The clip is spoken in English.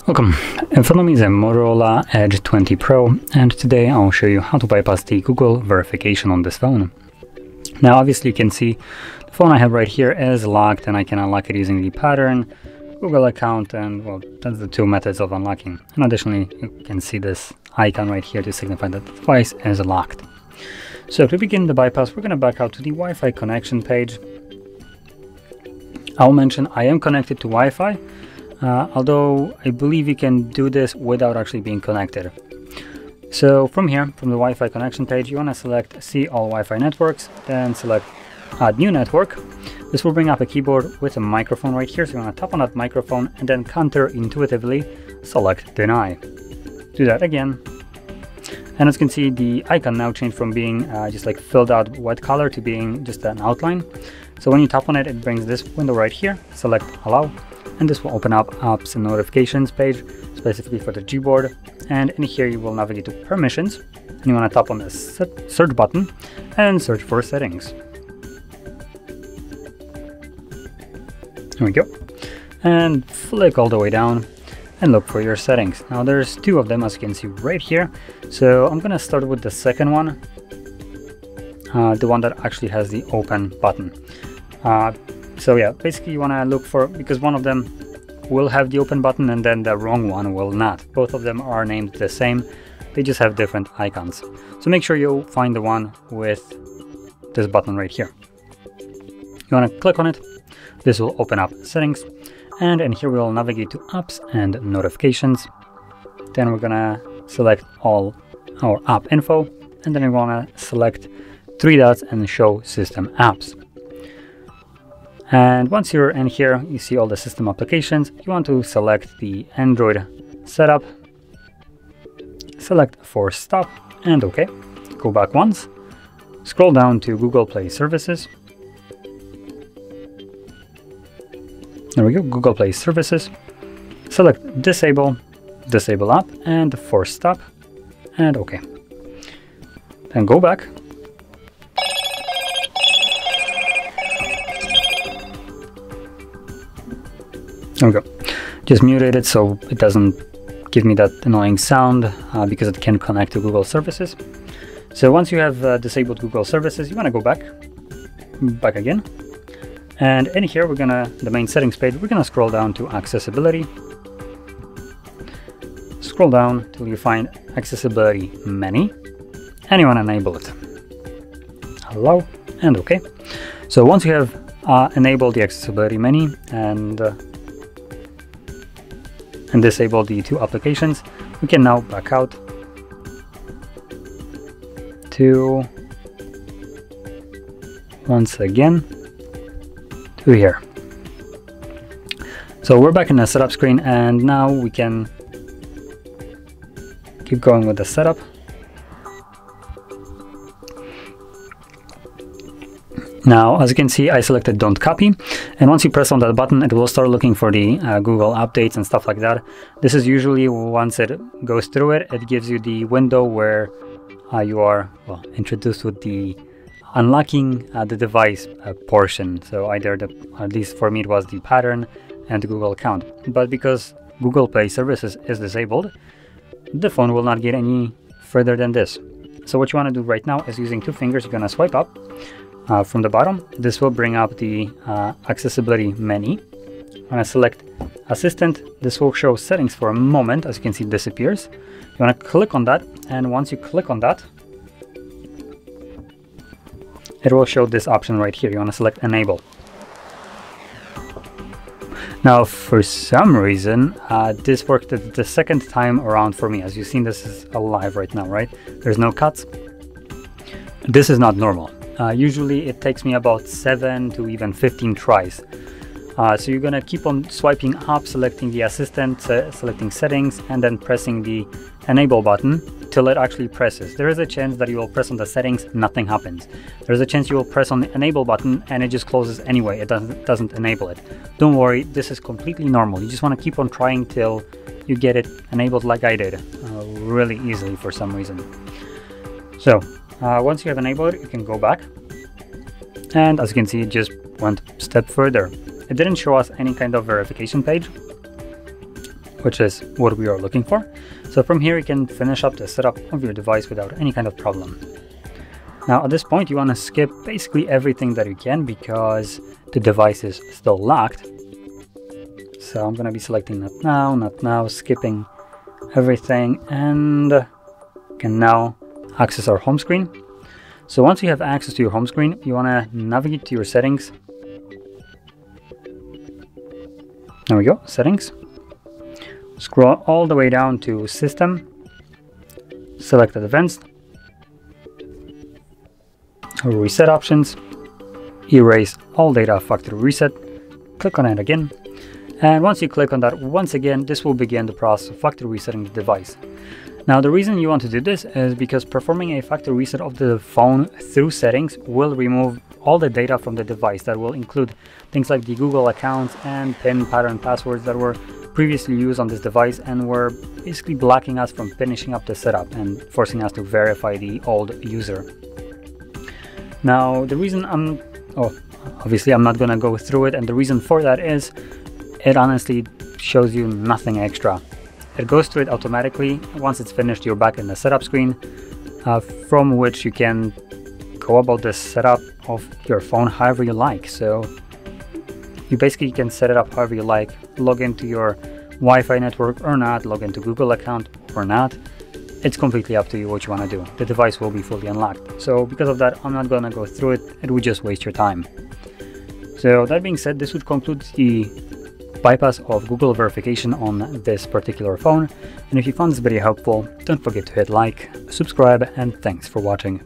Welcome. In front of me is a Motorola Edge 20 Pro, and today I'll show you how to bypass the Google verification on this phone. Now obviously you can see the phone I have right here is locked, and I can unlock it using the pattern, Google account, and well, that's the two methods of unlocking. And additionally you can see this icon right here to signify that the device is locked. So to begin the bypass, we're going to back out to the Wi-Fi connection page. I'll mention I am connected to Wi-Fi, although I believe you can do this without actually being connected. So from here, from the Wi-Fi connection page, you want to select See All Wi-Fi Networks, then select Add New Network. This will bring up a keyboard with a microphone right here, so you want to tap on that microphone and then counterintuitively select Deny. Do that again. And as you can see, the icon now changed from being just like filled out white color to being just an outline. So when you tap on it, it brings this window right here, select Allow, and this will open up Apps and Notifications page, specifically for the Gboard. And in here you will navigate to Permissions, and you want to tap on the Search button and search for Settings. There we go. And flick all the way down and look for your settings. Now there's two of them, as you can see right here. So I'm going to start with the second one, the one that actually has the open button. So yeah, basically you want to look for, because one of them will have the open button and then the wrong one will not. Both of them are named the same, they just have different icons. So make sure you find the one with this button right here. You want to click on it. This will open up Settings, and in here we'll navigate to Apps and Notifications. Then we're gonna select all our app info, and then we want to select three dots and show system apps. And once you're in here, you see all the system applications. You want to select the Android setup, select Force Stop, and OK. Go back once, scroll down to Google Play Services. There we go, Google Play Services. Select Disable, Disable App, and Force Stop, and OK. Then go back. There we go. Just muted it so it doesn't give me that annoying sound because it can connect to Google services. So once you have disabled Google services, you want to go back again. And in here, the main settings page, we're gonna scroll down to Accessibility. Scroll down till you find Accessibility Many, and you want to enable it. Allow, and OK. So once you have enabled the Accessibility Many and disable the two applications, we can now back out to, once again, to here. So we're back in the setup screen, and now we can keep going with the setup. Now, as you can see, I selected Don't Copy, and once you press on that button, it will start looking for the Google updates and stuff like that. This is usually, once it goes through it, it gives you the window where you are introduced with the unlocking the device portion. So either at least for me it was the pattern and the Google account. But because Google Play Services is disabled, the phone will not get any further than this. So what you want to do right now is, using two fingers, you're going to swipe up from the bottom. This will bring up the Accessibility Menu. When I select Assistant, this will show settings for a moment. As you can see, it disappears. You want to click on that, and once you click on that, it will show this option right here. You want to select Enable. Now, for some reason, this worked the second time around for me. As you've seen, this is alive right now, right? There's no cuts. This is not normal. Usually it takes me about 7 to even 15 tries. So you're gonna keep on swiping up, selecting the assistant, selecting settings, and then pressing the enable button till it actually presses. There is a chance that you will press on the settings, nothing happens. There's a chance you will press on the enable button and it just closes anyway. It doesn't enable it. Don't worry, this is completely normal. You just want to keep on trying till you get it enabled like I did, really easily for some reason. So once you have enabled it, you can go back And as you can see, it just went a step further. It didn't show us any kind of verification page, which is what we are looking for. So from here you can finish up the setup of your device without any kind of problem. Now at this point you want to skip basically everything that you can because the device is still locked. So I'm going to be selecting not now, skipping everything, and can now access our home screen. So once you have access to your home screen, you want to navigate to your settings. There we go, settings. Scroll all the way down to System, select Advanced, Reset Options, erase all data factory reset, click on it again, and once you click on that once again, this will begin the process of factory resetting the device. Now the reason you want to do this is because performing a factory reset of the phone through settings will remove all the data from the device. That will include things like the Google accounts and PIN pattern passwords that were previously used on this device and were basically blocking us from finishing up the setup and forcing us to verify the old user. Now the reason obviously I'm not gonna go through it, and the reason for that is it honestly shows you nothing extra. It goes through it automatically. Once it's finished, you're back in the setup screen, from which you can go about the setup of your phone however you like. So you basically can set it up however you like, log into your Wi-Fi network or not, log into Google account or not. It's completely up to you what you want to do. The device will be fully unlocked. So because of that, I'm not going to go through it. It would just waste your time. So that being said, this would conclude the bypass of Google verification on this particular phone. And if you found this video helpful, don't forget to hit like, subscribe, and thanks for watching.